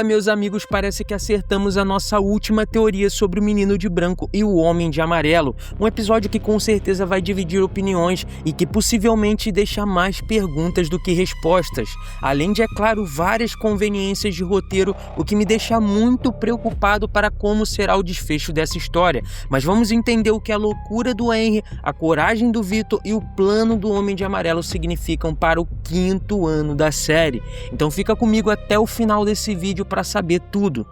Meus amigos, parece que acertamos a nossa última teoria sobre o menino de branco e o homem de amarelo. Um episódio que com certeza vai dividir opiniões e que possivelmente deixa mais perguntas do que respostas. Além de, é claro, várias conveniências de roteiro, o que me deixa muito preocupado para como será o desfecho dessa história. Mas vamos entender o que a loucura do Henry, a coragem do Victor e o plano do homem de amarelo significam para o 5º ano da série. Então fica comigo até o final desse vídeo para saber tudo.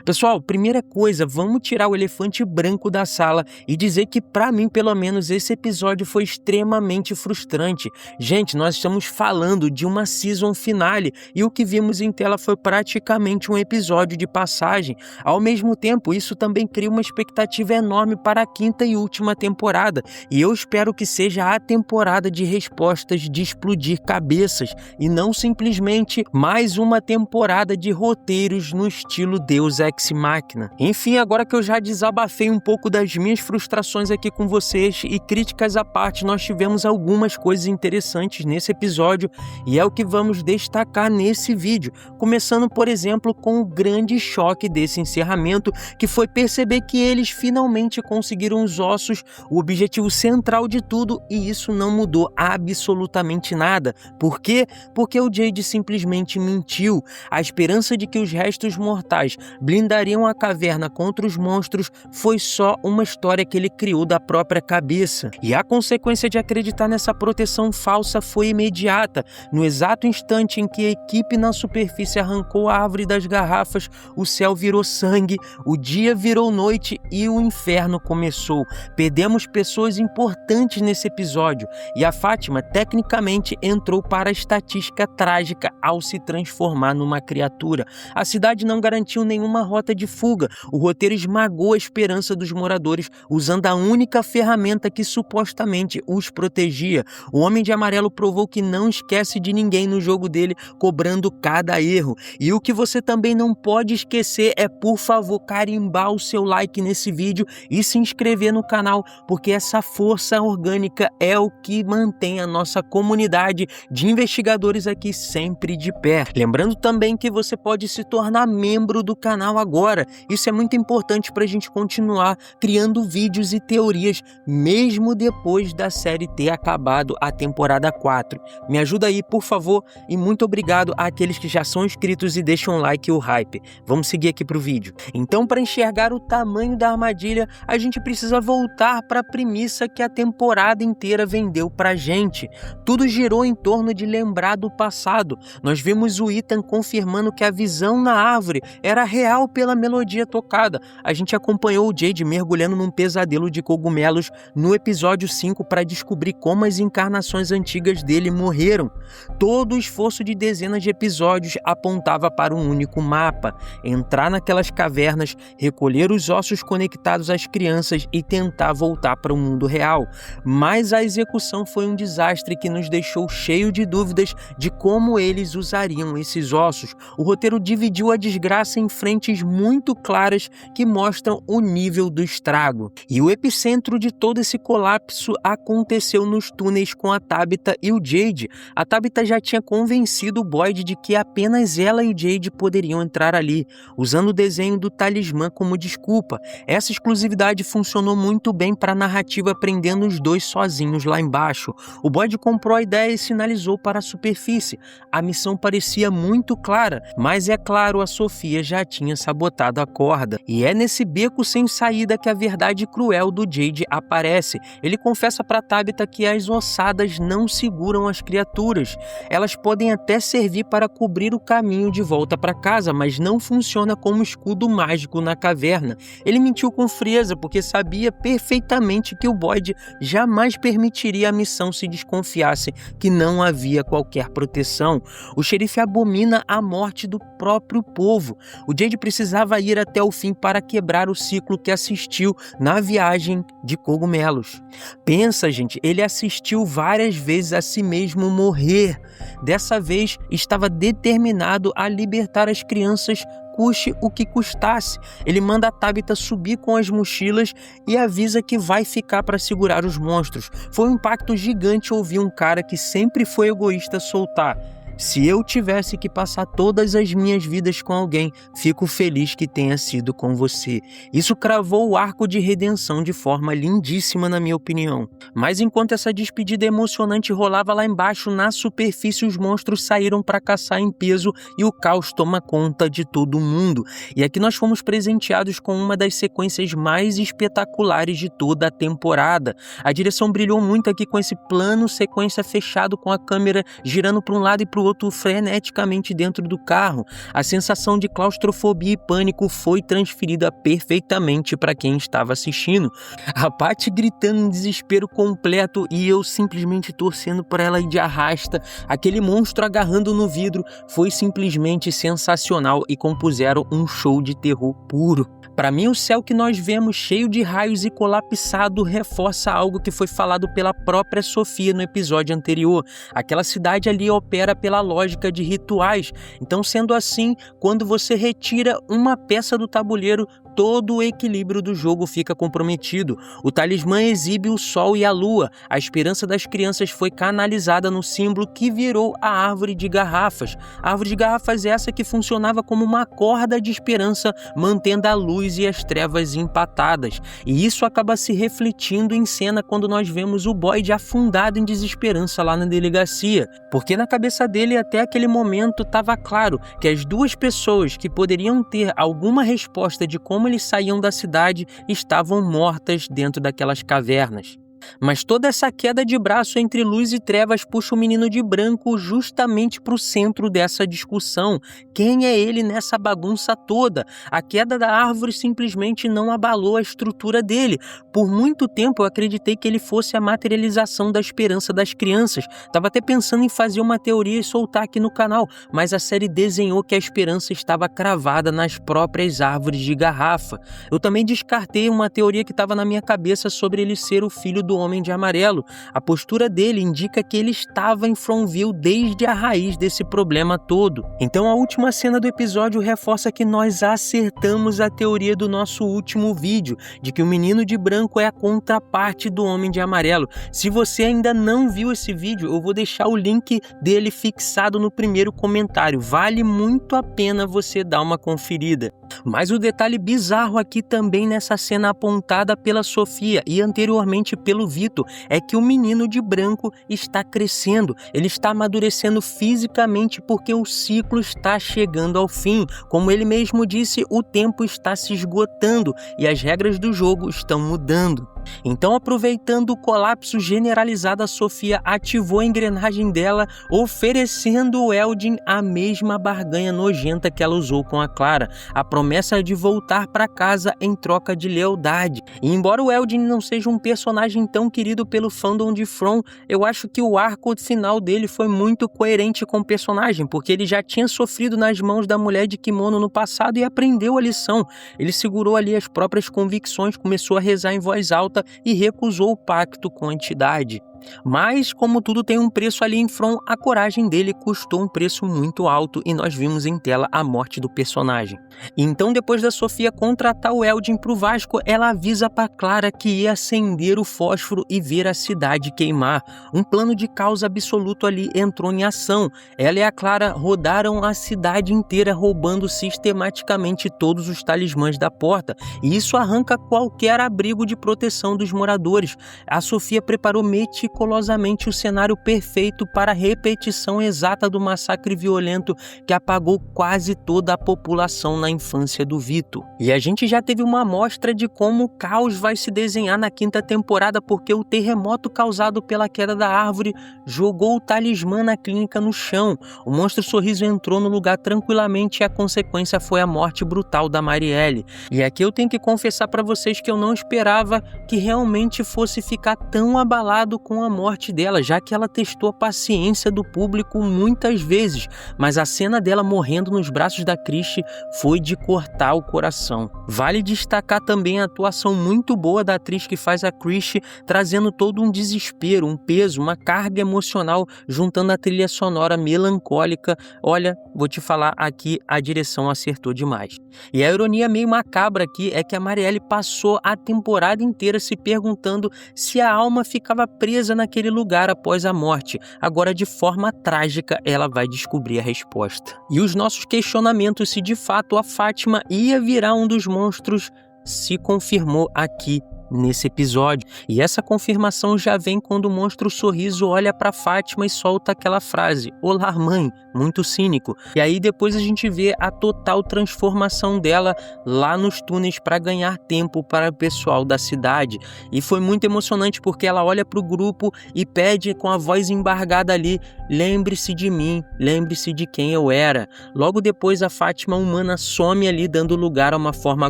Pessoal, primeira coisa, vamos tirar o elefante branco da sala e dizer que, para mim, pelo menos, esse episódio foi extremamente frustrante. Gente, nós estamos falando de uma season finale e o que vimos em tela foi praticamente um episódio de passagem. Ao mesmo tempo, isso também cria uma expectativa enorme para a 5ª e última temporada, e eu espero que seja a temporada de respostas de explodir cabeças e não simplesmente mais uma temporada de roteiros no estilo Deus Ex Machina. Enfim, agora que eu já desabafei um pouco das minhas frustrações aqui com vocês e críticas à parte, nós tivemos algumas coisas interessantes nesse episódio e é o que vamos destacar nesse vídeo, começando, por exemplo, com o grande choque desse encerramento, que foi perceber que eles finalmente conseguiram os ossos, o objetivo central de tudo, e isso não mudou absolutamente nada. Por quê? Porque o Jade simplesmente mentiu. A esperança de que os restos mortais blindariam a caverna contra os monstros foi só uma história que ele criou da própria cabeça. E a consequência de acreditar nessa proteção falsa foi imediata. No exato instante em que a equipe na superfície arrancou a árvore das garrafas, o céu virou sangue, o dia virou noite e o inferno começou. Perdemos pessoas importantes nesse episódio e a Fátima tecnicamente entrou para a estatística trágica ao se transformar numa criatura. A cidade não garantiu nenhuma rota de fuga. O roteiro esmagou a esperança dos moradores usando a única ferramenta que supostamente os protegia. O Homem de Amarelo provou que não esquece de ninguém no jogo dele, cobrando cada erro. E o que você também não pode esquecer é, por favor, carimbar o seu like nesse vídeo e se inscrever no canal, porque essa força orgânica é o que mantém a nossa comunidade de investigadores aqui sempre de pé. Lembrando também que você pode se tornar membro do canal agora. Isso é muito importante para a gente continuar criando vídeos e teorias mesmo depois da série ter acabado a temporada 4. Me ajuda aí, por favor, e muito obrigado àqueles que já são inscritos e deixam um like e o hype. Vamos seguir aqui pro vídeo. Então, para enxergar o tamanho da armadilha, a gente precisa voltar para a premissa que a temporada inteira vendeu pra gente. Tudo girou em torno de lembrar do passado. Nós vimos o Ethan confirmando que a visão na árvore era real pela melodia tocada. A gente acompanhou o Jade mergulhando num pesadelo de cogumelos no episódio 5 para descobrir como as encarnações antigas dele morreram. Todo o esforço de dezenas de episódios apontava para um único mapa: entrar naquelas cavernas, recolher os ossos conectados às crianças e tentar voltar para o mundo real. Mas a execução foi um desastre que nos deixou cheio de dúvidas de como eles usariam esses ossos. O roteiro dividiu a desgraça em frentes muito claras que mostram o nível do estrago. E o epicentro de todo esse colapso aconteceu nos túneis com a Tabitha e o Jade. A Tabitha já tinha convencido o Boyd de que apenas ela e o Jade poderiam entrar ali, usando o desenho do talismã como desculpa. Essa exclusividade funcionou muito bem para a narrativa, prendendo os dois sozinhos lá embaixo. O Boyd comprou a ideia e sinalizou para a superfície. A missão parecia muito clara, mas é claro, a Sofia já tinha sabotado a corda. E é nesse beco sem saída que a verdade cruel do Jade aparece. Ele confessa para Tabitha que as ossadas não seguram as criaturas. Elas podem até servir para cobrir o caminho de volta para casa, mas não funciona como escudo mágico na caverna. Ele mentiu com frieza porque sabia perfeitamente que o Boyd jamais permitiria a missão se desconfiasse que não havia qualquer proteção. O xerife abomina a morte do próprio povo. O Jade precisava ir até o fim para quebrar o ciclo que assistiu na viagem de cogumelos. Pensa, gente, ele assistiu várias vezes a si mesmo morrer. Dessa vez, estava determinado a libertar as crianças, custe o que custasse. Ele manda a Tabitha subir com as mochilas e avisa que vai ficar para segurar os monstros. Foi um impacto gigante ouvir um cara que sempre foi egoísta soltar: Se eu tivesse que passar todas as minhas vidas com alguém, fico feliz que tenha sido com você. Isso cravou o arco de redenção de forma lindíssima, na minha opinião. Mas enquanto essa despedida emocionante rolava lá embaixo, na superfície os monstros saíram para caçar em peso e o caos toma conta de todo mundo. E aqui nós fomos presenteados com uma das sequências mais espetaculares de toda a temporada. A direção brilhou muito aqui com esse plano sequência fechado com a câmera girando para um lado e para o outro freneticamente dentro do carro. A sensação de claustrofobia e pânico foi transferida perfeitamente para quem estava assistindo. A Patty gritando em desespero completo e eu simplesmente torcendo para ela ir de arrasta. Aquele monstro agarrando no vidro foi simplesmente sensacional e compuseram um show de terror puro. Para mim, o céu que nós vemos cheio de raios e colapsado reforça algo que foi falado pela própria Sofia no episódio anterior. Aquela cidade ali opera pela lógica de rituais. Então, sendo assim, quando você retira uma peça do tabuleiro, todo o equilíbrio do jogo fica comprometido. O talismã exibe o sol e a lua. A esperança das crianças foi canalizada no símbolo que virou a árvore de garrafas. A árvore de garrafas é essa que funcionava como uma corda de esperança, mantendo a luz e as trevas empatadas. E isso acaba se refletindo em cena quando nós vemos o Boyd afundado em desesperança lá na delegacia. Porque na cabeça dele até aquele momento estava claro que as duas pessoas que poderiam ter alguma resposta de como eles saíam da cidade estavam mortas dentro daquelas cavernas. Mas toda essa queda de braço entre luz e trevas puxa o menino de branco justamente para o centro dessa discussão. Quem é ele nessa bagunça toda? A queda da árvore simplesmente não abalou a estrutura dele. Por muito tempo eu acreditei que ele fosse a materialização da esperança das crianças. Estava até pensando em fazer uma teoria e soltar aqui no canal, mas a série desenhou que a esperança estava cravada nas próprias árvores de garrafa. Eu também descartei uma teoria que estava na minha cabeça sobre ele ser o filho do Homem de Amarelo. A postura dele indica que ele estava em Fromville desde a raiz desse problema todo. Então a última cena do episódio reforça que nós acertamos a teoria do nosso último vídeo, de que o menino de branco é a contraparte do Homem de Amarelo. Se você ainda não viu esse vídeo, eu vou deixar o link dele fixado no primeiro comentário. Vale muito a pena você dar uma conferida. Mas o detalhe bizarro aqui também nessa cena apontada pela Sofia e anteriormente pelo Vitor é que o menino de branco está crescendo, ele está amadurecendo fisicamente porque o ciclo está chegando ao fim. Como ele mesmo disse, o tempo está se esgotando e as regras do jogo estão mudando. Então, aproveitando o colapso generalizado, a Sofia ativou a engrenagem dela, oferecendo ao Eldin a mesma barganha nojenta que ela usou com a Clara, a promessa de voltar para casa em troca de lealdade. E embora o Eldin não seja um personagem tão querido pelo fandom de From, eu acho que o arco final dele foi muito coerente com o personagem, porque ele já tinha sofrido nas mãos da mulher de kimono no passado e aprendeu a lição. Ele segurou ali as próprias convicções, começou a rezar em voz alta e recusou o pacto com a entidade. Mas, como tudo tem um preço ali em From, a coragem dele custou um preço muito alto e nós vimos em tela a morte do personagem. Então, depois da Sofia contratar o Eldin pro Vasco, ela avisa pra Clara que ia acender o fósforo e ver a cidade queimar. Um plano de caos absoluto ali entrou em ação. Ela e a Clara rodaram a cidade inteira roubando sistematicamente todos os talismãs da porta, e isso arranca qualquer abrigo de proteção dos moradores. A Sofia preparou meticulosamente o cenário perfeito para a repetição exata do massacre violento que apagou quase toda a população na infância do Vitor. E a gente já teve uma amostra de como o caos vai se desenhar na quinta temporada, porque o terremoto causado pela queda da árvore jogou o talismã na clínica no chão. O monstro sorriso entrou no lugar tranquilamente e a consequência foi a morte brutal da Marielle. E aqui eu tenho que confessar para vocês que eu não esperava que realmente fosse ficar tão abalado com a morte dela, já que ela testou a paciência do público muitas vezes, mas a cena dela morrendo nos braços da Christie foi de cortar o coração. Vale destacar também a atuação muito boa da atriz que faz a Christie, trazendo todo um desespero, um peso, uma carga emocional, juntando a trilha sonora melancólica. Olha, vou te falar aqui, a direção acertou demais. E a ironia meio macabra aqui é que a Marielle passou a temporada inteira se perguntando se a alma ficava presa presa naquele lugar após a morte. Agora, de forma trágica, ela vai descobrir a resposta. E os nossos questionamentos se de fato a Fátima ia virar um dos monstros se confirmou aqui nesse episódio. E essa confirmação já vem quando o monstro Sorriso olha para Fátima e solta aquela frase: "Olá, mãe", muito cínico. E aí depois a gente vê a total transformação dela lá nos túneis para ganhar tempo para o pessoal da cidade. E foi muito emocionante porque ela olha para o grupo e pede com a voz embargada ali: "Lembre-se de mim, lembre-se de quem eu era". Logo depois a Fátima humana some ali, dando lugar a uma forma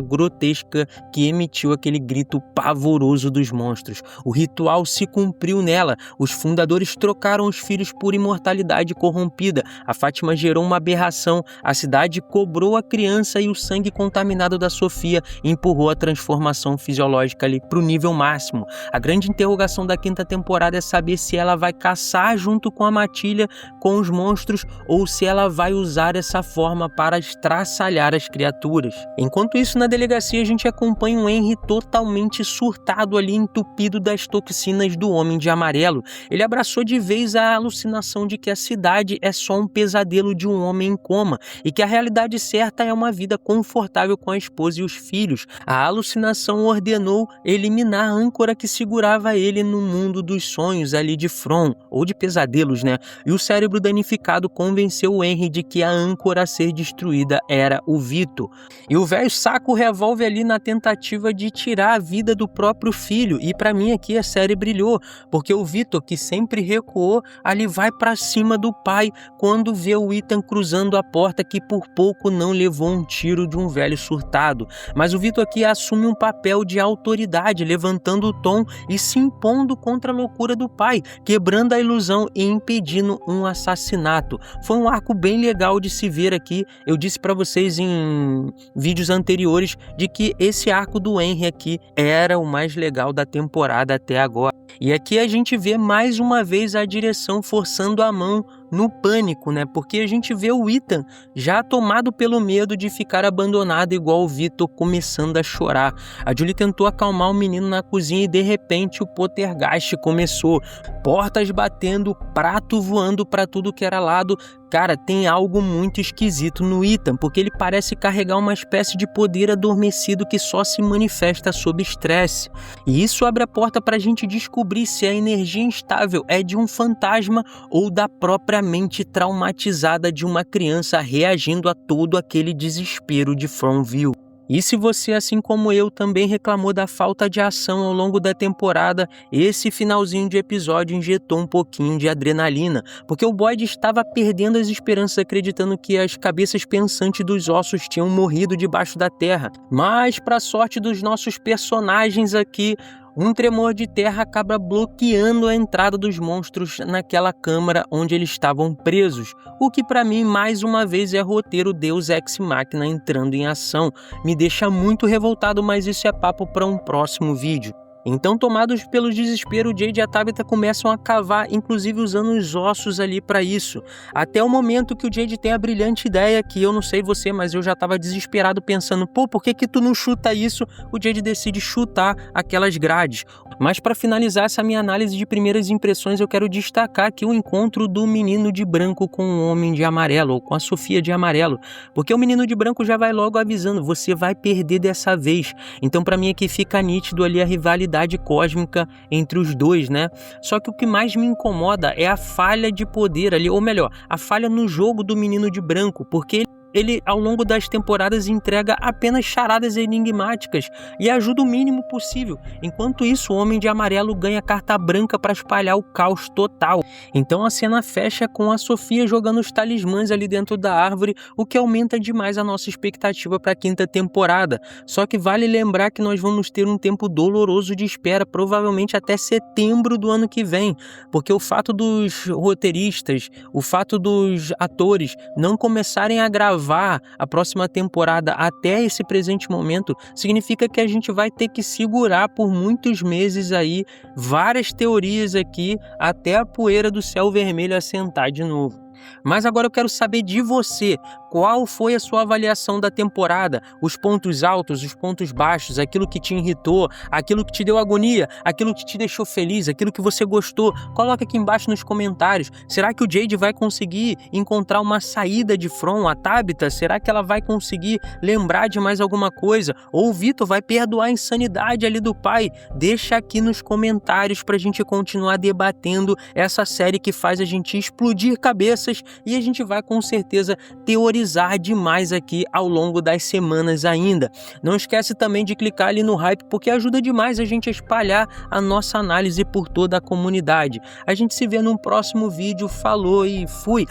grotesca que emitiu aquele grito pavoroso dos monstros. O ritual se cumpriu nela. Os fundadores trocaram os filhos por imortalidade corrompida. A Fátima gerou uma aberração. A cidade cobrou a criança e o sangue contaminado da Sofia empurrou a transformação fisiológica ali para o nível máximo. A grande interrogação da 5ª temporada é saber se ela vai caçar junto com a matilha com os monstros ou se ela vai usar essa forma para estraçalhar as criaturas. Enquanto isso, na delegacia a gente acompanha um Henry totalmente surtado ali, entupido das toxinas do Homem de Amarelo. Ele abraçou de vez a alucinação de que a cidade é só um pesadelo de um homem em coma e que a realidade certa é uma vida confortável com a esposa e os filhos. A alucinação ordenou eliminar a âncora que segurava ele no mundo dos sonhos ali de From, ou de pesadelos, né? E o cérebro danificado convenceu o Henry de que a âncora a ser destruída era o Vito. E o velho saca o revólver ali na tentativa de tirar a vida do próprio filho. E para mim aqui a série brilhou, porque o Vitor, que sempre recuou, ali vai para cima do pai quando vê o Ethan cruzando a porta, que por pouco não levou um tiro de um velho surtado. Mas o Vitor aqui assume um papel de autoridade, levantando o tom e se impondo contra a loucura do pai, quebrando a ilusão e impedindo um assassinato. Foi um arco bem legal de se ver aqui. Eu disse para vocês em vídeos anteriores de que esse arco do Henry aqui era o mais legal da temporada até agora. E aqui a gente vê mais uma vez a direção forçando a mão no pânico, né? Porque a gente vê o Ethan já tomado pelo medo de ficar abandonado, igual o Vitor, começando a chorar. A Julie tentou acalmar o menino na cozinha e de repente o poltergeist começou. Portas batendo, prato voando para tudo que era lado. Cara, tem algo muito esquisito no Ethan, porque ele parece carregar uma espécie de poder adormecido que só se manifesta sob estresse. E isso abre a porta para a gente descobrir se a energia instável é de um fantasma ou da própria mente traumatizada de uma criança reagindo a todo aquele desespero de Fromville. E se você, assim como eu, também reclamou da falta de ação ao longo da temporada, esse finalzinho de episódio injetou um pouquinho de adrenalina, porque o Boyd estava perdendo as esperanças acreditando que as cabeças pensantes dos ossos tinham morrido debaixo da terra. Mas, para sorte dos nossos personagens aqui, um tremor de terra acaba bloqueando a entrada dos monstros naquela câmara onde eles estavam presos, o que para mim mais uma vez é roteiro Deus Ex Machina entrando em ação. Me deixa muito revoltado, mas isso é papo para um próximo vídeo. Então, tomados pelo desespero, o Jade e a Tabitha começam a cavar, inclusive usando os ossos ali para isso. Até o momento que o Jade tem a brilhante ideia, que eu não sei você, mas eu já estava desesperado pensando, por que tu não chuta isso? O Jade decide chutar aquelas grades. Mas para finalizar essa minha análise de primeiras impressões, eu quero destacar aqui o encontro do menino de branco com o homem de amarelo, ou com a Sofia de amarelo. Porque o menino de branco já vai logo avisando, você vai perder dessa vez. Então, para mim aqui fica nítido ali a rivalidade cósmica entre os dois, né? Só que o que mais me incomoda é a falha de poder ali, ou melhor, a falha no jogo do menino de branco, porque ele ao longo das temporadas entrega apenas charadas enigmáticas e ajuda o mínimo possível. Enquanto isso, o Homem de Amarelo ganha carta branca para espalhar o caos total. Então a cena fecha com a Sofia jogando os talismãs ali dentro da árvore, o que aumenta demais a nossa expectativa para a 5ª temporada. Só que vale lembrar que nós vamos ter um tempo doloroso de espera, provavelmente até setembro do ano que vem, porque o fato dos roteiristas, o fato dos atores não começarem a gravar a próxima temporada até esse presente momento, significa que a gente vai ter que segurar por muitos meses aí várias teorias aqui até a poeira do céu vermelho assentar de novo. Mas agora eu quero saber de você, Qual foi a sua avaliação da temporada? Os pontos altos, os pontos baixos, aquilo que te irritou, aquilo que te deu agonia, aquilo que te deixou feliz, aquilo que você gostou. Coloca aqui embaixo nos comentários. Será que o Jade vai conseguir encontrar uma saída de From? A Tabitha, será que ela vai conseguir lembrar de mais alguma coisa? Ou o Vitor vai perdoar a insanidade ali do pai? Deixa aqui nos comentários pra gente continuar debatendo essa série que faz a gente explodir cabeças, e a gente vai com certeza teorizar demais aqui ao longo das semanas ainda. Não esquece também de clicar ali no hype, porque ajuda demais a gente a espalhar a nossa análise por toda a comunidade. A gente se vê num próximo vídeo. Falou e fui!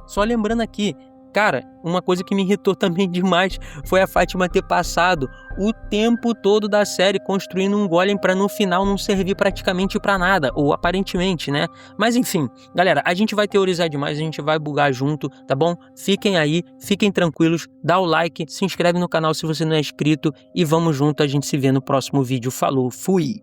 Só lembrando aqui, cara, uma coisa que me irritou também demais foi a Fátima ter passado o tempo todo da série construindo um golem para no final não servir praticamente para nada, ou aparentemente, né? Mas enfim, galera, a gente vai teorizar demais, a gente vai bugar junto, tá bom? Fiquem aí, fiquem tranquilos, dá o like, se inscreve no canal se você não é inscrito e vamos junto, a gente se vê no próximo vídeo. Falou, fui!